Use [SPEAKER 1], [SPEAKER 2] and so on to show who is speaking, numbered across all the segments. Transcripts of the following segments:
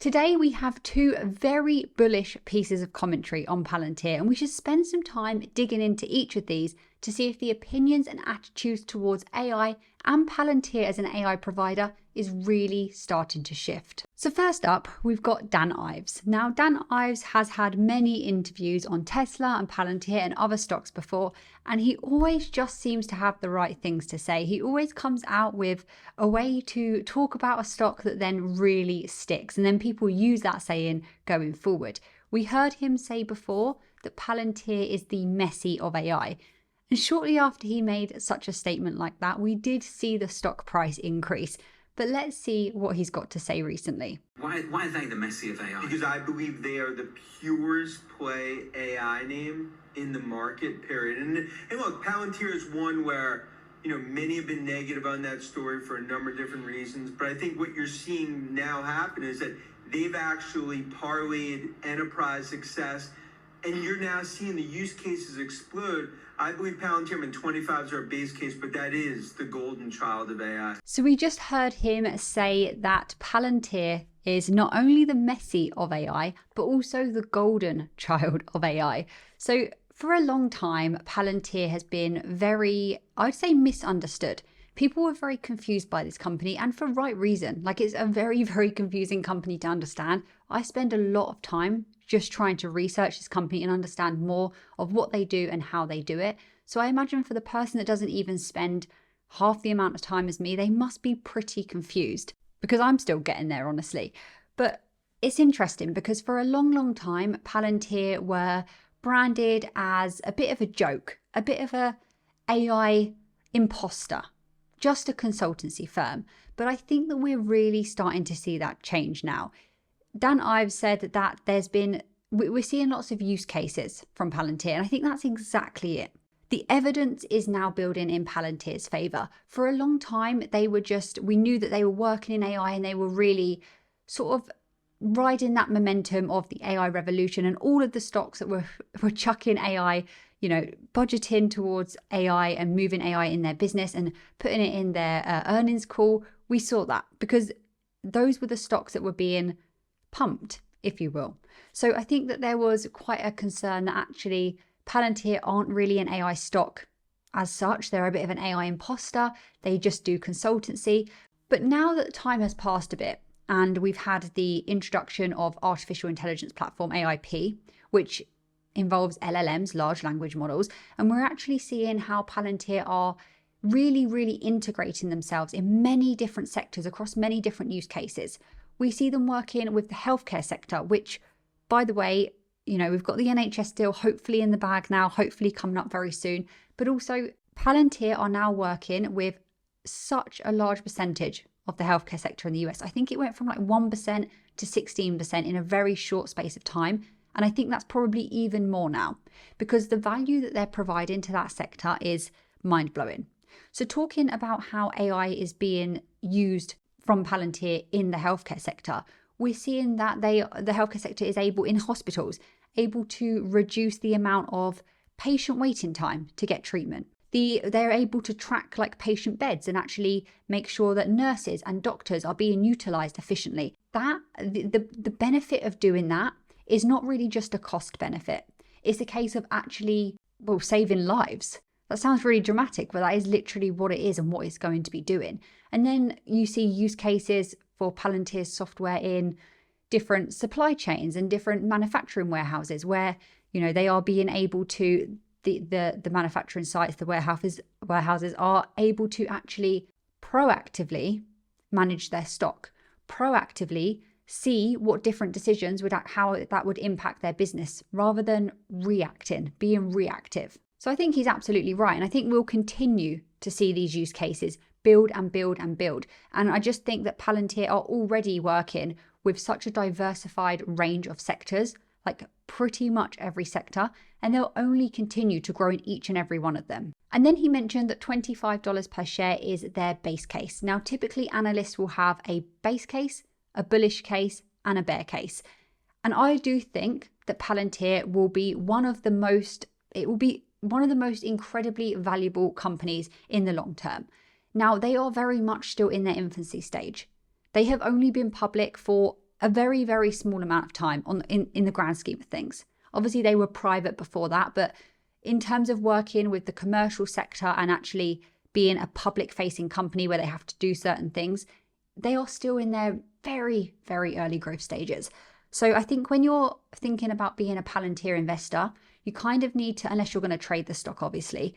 [SPEAKER 1] Today we have two very bullish pieces of commentary on Palantir, and we should spend some time digging into each of these to see if the opinions and attitudes towards AI and Palantir as an AI provider is really starting to shift. So first up, we've got Dan Ives. Now, Dan Ives has had many interviews on Tesla and Palantir and other stocks before, and he always just seems to have the right things to say. He always comes out with a way to talk about a stock that then really sticks, and then people use that saying going forward. We heard him say before that Palantir is the Messi of AI. And shortly after he made such a statement like that, we did see the stock price increase. But let's see what he's got to say recently.
[SPEAKER 2] Why are they the Messi of AI?
[SPEAKER 3] Because I believe they are the purest play AI name in the market, period. And look, Palantir is one where, many have been negative on that story for a number of different reasons. But I think what you're seeing now happen is that they've actually parlayed enterprise success, and you're now seeing the use cases explode. I believe Palantir in 25 is our base case, but that is the golden child of AI.
[SPEAKER 1] So we just heard him say that Palantir is not only the Messi of AI, but also the golden child of AI. So for a long time, Palantir has been very, I'd say, misunderstood. People were very confused by this company, and for right reason. Like, it's a very, very confusing company to understand. I spend a lot of time just trying to research this company and understand more of what they do and how they do it. So I imagine for the person that doesn't even spend half the amount of time as me, they must be pretty confused, because I'm still getting there, honestly. But it's interesting because for a long, long time, Palantir were branded as a bit of a joke, a bit of a AI imposter, just a consultancy firm. But I think that we're really starting to see that change now. Dan Ives said that we're seeing lots of use cases from Palantir, and I think that's exactly it. The evidence is now building in Palantir's favor. For a long time, we knew that they were working in AI, and they were really sort of riding that momentum of the AI revolution, and all of the stocks that were chucking AI, budgeting towards AI and moving AI in their business and putting it in their earnings call. We saw that because those were the stocks that were being pumped, if you will. So I think that there was quite a concern that actually Palantir aren't really an AI stock as such. They're a bit of an AI imposter. They just do consultancy. But now that time has passed a bit, and we've had the introduction of artificial intelligence platform AIP, which involves LLMs, large language models, and we're actually seeing how Palantir are really, really integrating themselves in many different sectors across many different use cases. We see them working with the healthcare sector, which, by the way, we've got the NHS deal hopefully in the bag now, hopefully coming up very soon. But also, Palantir are now working with such a large percentage of the healthcare sector in the US. I think it went from like 1% to 16% in a very short space of time. And I think that's probably even more now, because the value that they're providing to that sector is mind-blowing. So talking about how AI is being used from Palantir in the healthcare sector, we're seeing that the healthcare sector is able, in hospitals, able to reduce the amount of patient waiting time to get treatment. They're able to track like patient beds and actually make sure that nurses and doctors are being utilized efficiently. The benefit of doing that is not really just a cost benefit. It's a case of actually, saving lives. That sounds really dramatic, but that is literally what it is and what it's going to be doing. And then you see use cases for Palantir's software in different supply chains and different manufacturing warehouses where, they are being able to, the manufacturing sites, the warehouses are able to actually proactively manage their stock, proactively see what different decisions how that would impact their business rather than being reactive. So I think he's absolutely right. And I think we'll continue to see these use cases build and build and build. And I just think that Palantir are already working with such a diversified range of sectors, like pretty much every sector, and they'll only continue to grow in each and every one of them. And then he mentioned that $25 per share is their base case. Now, typically analysts will have a base case, a bullish case, and a bear case. And I do think that Palantir will be one of the most incredibly valuable companies in the long term. Now, they are very much still in their infancy stage. They have only been public for a very, very small amount of time in the grand scheme of things. Obviously, they were private before that, but in terms of working with the commercial sector and actually being a public-facing company where they have to do certain things, they are still in their very, very early growth stages. So I think when you're thinking about being a Palantir investor, you kind of need to, unless you're going to trade the stock, obviously,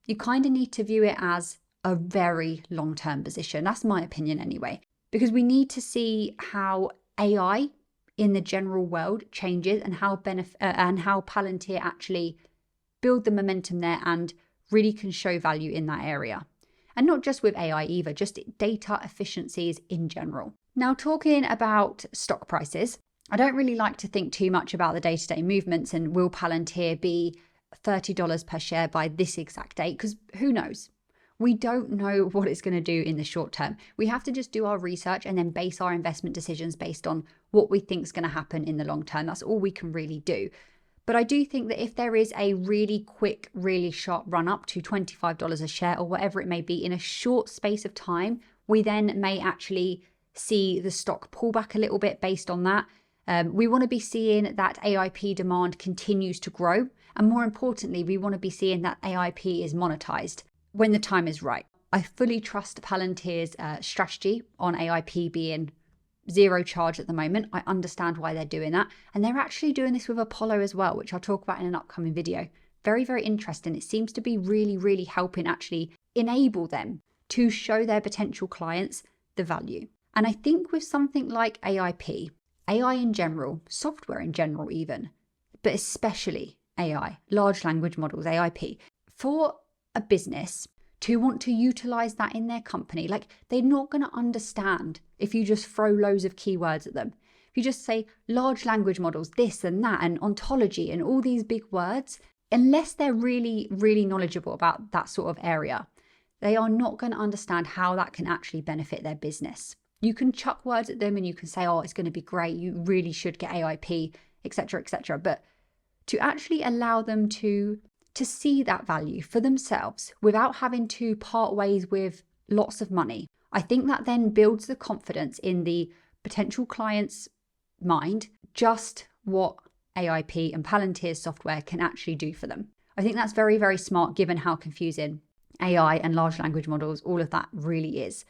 [SPEAKER 1] you kind of need to view it as a very long-term position. That's my opinion anyway, because we need to see how AI in the general world changes and how Palantir actually build the momentum there and really can show value in that area. And not just with AI either, just data efficiencies in general. Now, talking about stock prices, I don't really like to think too much about the day-to-day movements and will Palantir be $30 per share by this exact date, because who knows? We don't know what it's going to do in the short term. We have to just do our research and then base our investment decisions based on what we think is going to happen in the long term. That's all we can really do. But I do think that if there is a really quick, really sharp run up to $25 a share or whatever it may be in a short space of time, we then may actually see the stock pull back a little bit based on that. We want to be seeing that AIP demand continues to grow. And more importantly, we want to be seeing that AIP is monetized when the time is right. I fully trust Palantir's strategy on AIP being zero charge at the moment. I understand why they're doing that. And they're actually doing this with Apollo as well, which I'll talk about in an upcoming video. Very, very interesting. It seems to be really, really helping actually enable them to show their potential clients the value. And I think with something like AIP, AI in general, software in general even, but especially AI, large language models, AIP, for a business to want to utilize that in their company, like they're not going to understand if you just throw loads of keywords at them. If you just say large language models, this and that, and ontology and all these big words, unless they're really, really knowledgeable about that sort of area, they are not going to understand how that can actually benefit their business. You can chuck words at them and you can say, oh, it's going to be great, you really should get AIP, etc., etc. But to actually allow them to see that value for themselves without having to part ways with lots of money, I think that then builds the confidence in the potential client's mind just what AIP and Palantir's software can actually do for them. I think that's very, very smart given how confusing AI and large language models, all of that really is.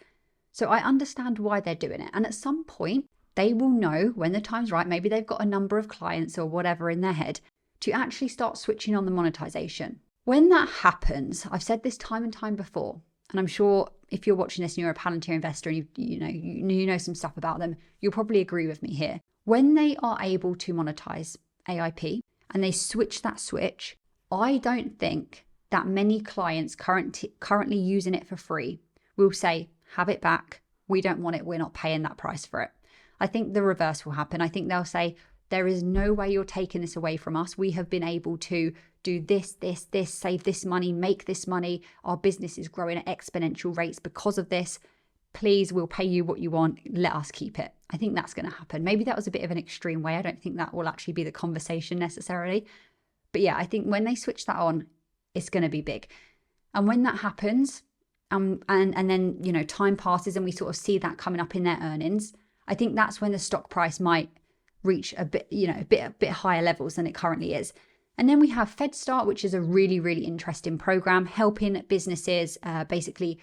[SPEAKER 1] So I understand why they're doing it. And at some point, they will know when the time's right, maybe they've got a number of clients or whatever in their head, to actually start switching on the monetization. When that happens, I've said this time and time before, and I'm sure if you're watching this and you're a Palantir investor and you know some stuff about them, you'll probably agree with me here. When they are able to monetize AIP and they switch that switch, I don't think that many clients currently using it for free will say, have it back, we don't want it, we're not paying that price for it. I think the reverse will happen. I think they'll say, there is no way you're taking this away from us. We have been able to do this, save this money, make this money. Our business is growing at exponential rates because of this. Please, we'll pay you what you want. Let us keep it. I think that's going to happen. Maybe that was a bit of an extreme way. I don't think that will actually be the conversation necessarily. But yeah, I think when they switch that on, it's going to be big. And when that happens, and then, time passes and we sort of see that coming up in their earnings, I think that's when the stock price might reach a bit higher levels than it currently is. And then we have FedStart, which is a really, really interesting program helping businesses, basically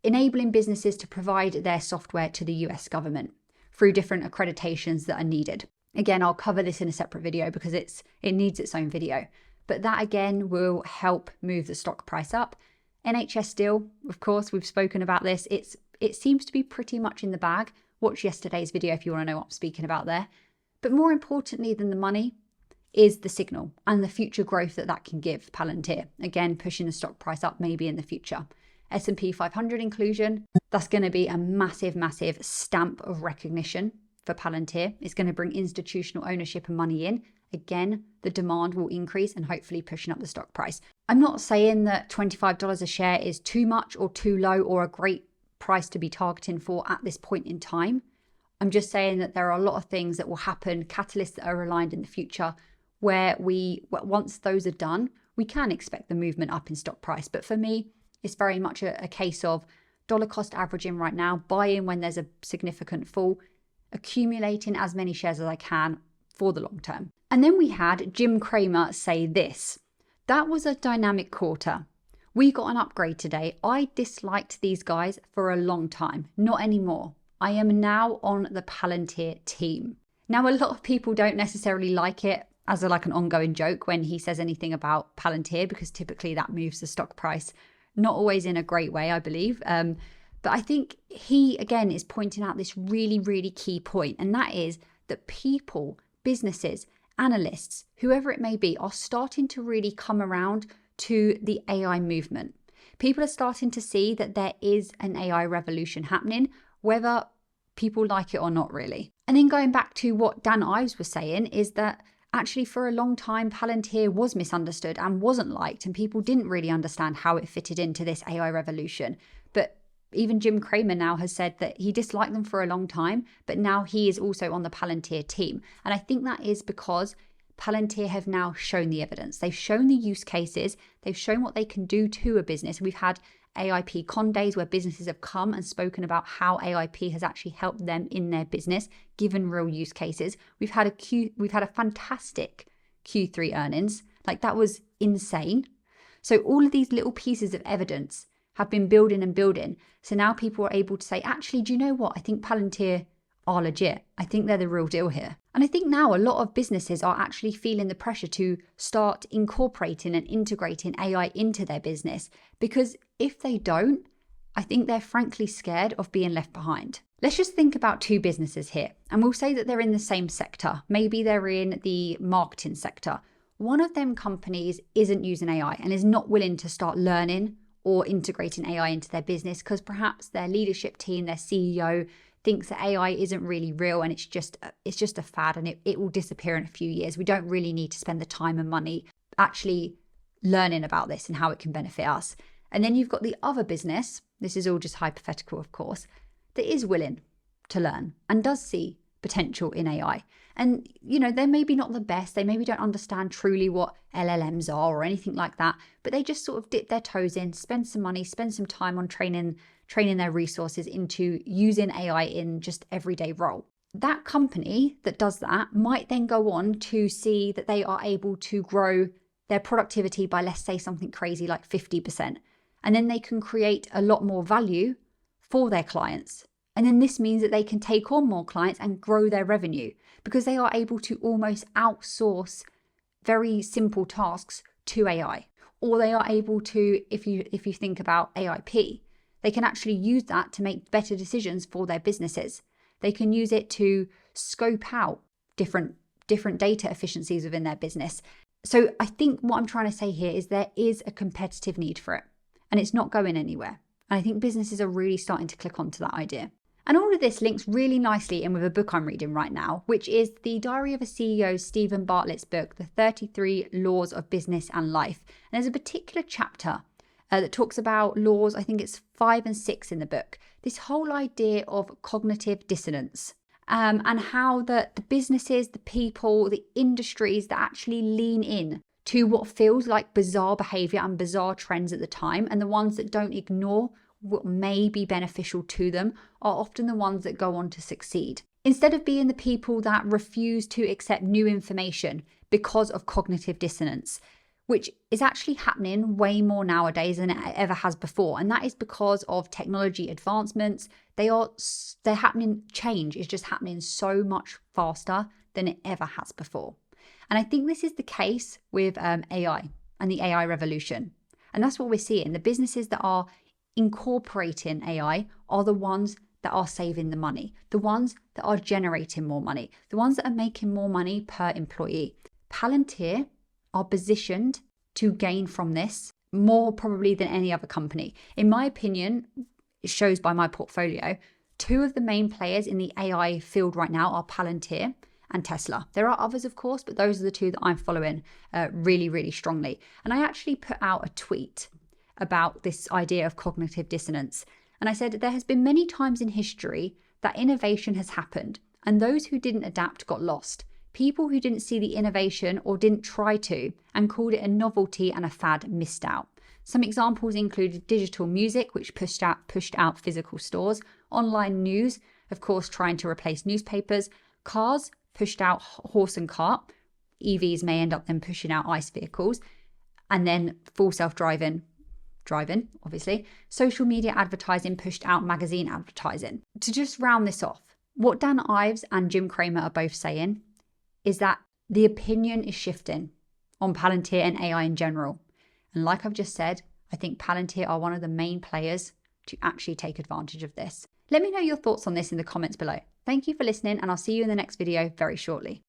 [SPEAKER 1] enabling businesses to provide their software to the US government through different accreditations that are needed. Again, I'll cover this in a separate video because it needs its own video. But that again will help move the stock price up. NHS deal, of course, we've spoken about this. It seems to be pretty much in the bag. Watch yesterday's video if you want to know what I'm speaking about there. But more importantly than the money is the signal and the future growth that can give Palantir. Again, pushing the stock price up maybe in the future. S&P 500 inclusion, that's going to be a massive, massive stamp of recognition for Palantir. It's going to bring institutional ownership and money in. Again, the demand will increase and hopefully pushing up the stock price. I'm not saying that $25 a share is too much or too low or a great price to be targeting for at this point in time. I'm just saying that there are a lot of things that will happen, catalysts that are aligned in the future, where once those are done, we can expect the movement up in stock price. But for me, it's very much a case of dollar cost averaging right now, buy in when there's a significant fall, accumulating as many shares as I can for the long term. And then we had Jim Cramer say this: that was a dynamic quarter. We got an upgrade today. I disliked these guys for a long time. Not anymore. I am now on the Palantir team. Now, a lot of people don't necessarily like it as like an ongoing joke when he says anything about Palantir, because typically that moves the stock price, not always in a great way, I believe. But I think he, again, is pointing out this really, really key point, and that is that people, businesses, analysts, whoever it may be, are starting to really come around to the AI movement. People are starting to see that there is an AI revolution happening, whether people like it or not, really. And then going back to what Dan Ives was saying, is that actually for a long time Palantir was misunderstood and wasn't liked, and people didn't really understand how it fitted into this AI revolution. But even Jim Cramer now has said that he disliked them for a long time, but now he is also on the Palantir team. And I think that is because Palantir have now shown the evidence. They've shown the use cases. They've shown what they can do to a business. We've had AIP Con days where businesses have come and spoken about how AIP has actually helped them in their business, given real use cases. We've had a fantastic Q3 earnings. Like, that was insane. So all of these little pieces of evidence have been building and building. So now people are able to say, actually, do you know what? I think Palantir are legit. I think they're the real deal here. And I think now a lot of businesses are actually feeling the pressure to start incorporating and integrating AI into their business, because if they don't, I think they're frankly scared of being left behind. Let's just think about two businesses here, and we'll say that they're in the same sector. Maybe they're in the marketing sector. One of them companies isn't using AI and is not willing to start learning or integrating AI into their business because perhaps their leadership team, their CEO, thinks that AI isn't really real and it's just a fad and it will disappear in a few years. We don't really need to spend the time and money actually learning about this and how it can benefit us. And then you've got the other business, this is all just hypothetical of course, that is willing to learn and does see potential in AI. And, you know, they're maybe not the best. They maybe don't understand truly what LLMs are or anything like that, but they just sort of dip their toes in, spend some money, spend some time on training their resources into using AI in just everyday role. That company that does that might then go on to see that they are able to grow their productivity by, let's say, something crazy like 50%. And then they can create a lot more value for their clients. And then this means that they can take on more clients and grow their revenue because they are able to almost outsource very simple tasks to AI. Or they are able to, if you think about AIP, they can actually use that to make better decisions for their businesses. They can use it to scope out different data efficiencies within their business. So I think what I'm trying to say here is there is a competitive need for it and it's not going anywhere. And I think businesses are really starting to click onto that idea. And all of this links really nicely in with a book I'm reading right now, which is The Diary of a CEO, Stephen Bartlett's book, The 33 Laws of Business and Life. And there's a particular chapter that talks about laws, I think it's 5 and 6 in the book, this whole idea of cognitive dissonance and how the businesses, the people, the industries that actually lean in to what feels like bizarre behavior and bizarre trends at the time, and the ones that don't ignore what may be beneficial to them are often the ones that go on to succeed. Instead of being the people that refuse to accept new information because of cognitive dissonance, which is actually happening way more nowadays than it ever has before. And that is because of technology advancements. They're happening, change is just happening so much faster than it ever has before. And I think this is the case with AI and the AI revolution. And that's what we're seeing. The businesses that are incorporating AI are the ones that are saving the money, the ones that are generating more money, the ones that are making more money per employee. Palantir are positioned to gain from this more probably than any other company. In my opinion, it shows by my portfolio, two of the main players in the AI field right now are Palantir and Tesla. There are others, of course, but those are the two that I'm following really, really strongly. And I actually put out a tweet about this idea of cognitive dissonance. And I said, there has been many times in history that innovation has happened and those who didn't adapt got lost. People who didn't see the innovation or didn't try to and called it a novelty and a fad missed out. Some examples included digital music, which pushed out physical stores, online news, of course, trying to replace newspapers. Cars pushed out horse and cart. EVs may end up then pushing out ICE vehicles. And then full self-driving, obviously. Social media advertising pushed out magazine advertising. To just round this off, what Dan Ives and Jim Cramer are both saying is that the opinion is shifting on Palantir and AI in general. And like I've just said, I think Palantir are one of the main players to actually take advantage of this. Let me know your thoughts on this in the comments below. Thank you for listening, and I'll see you in the next video very shortly.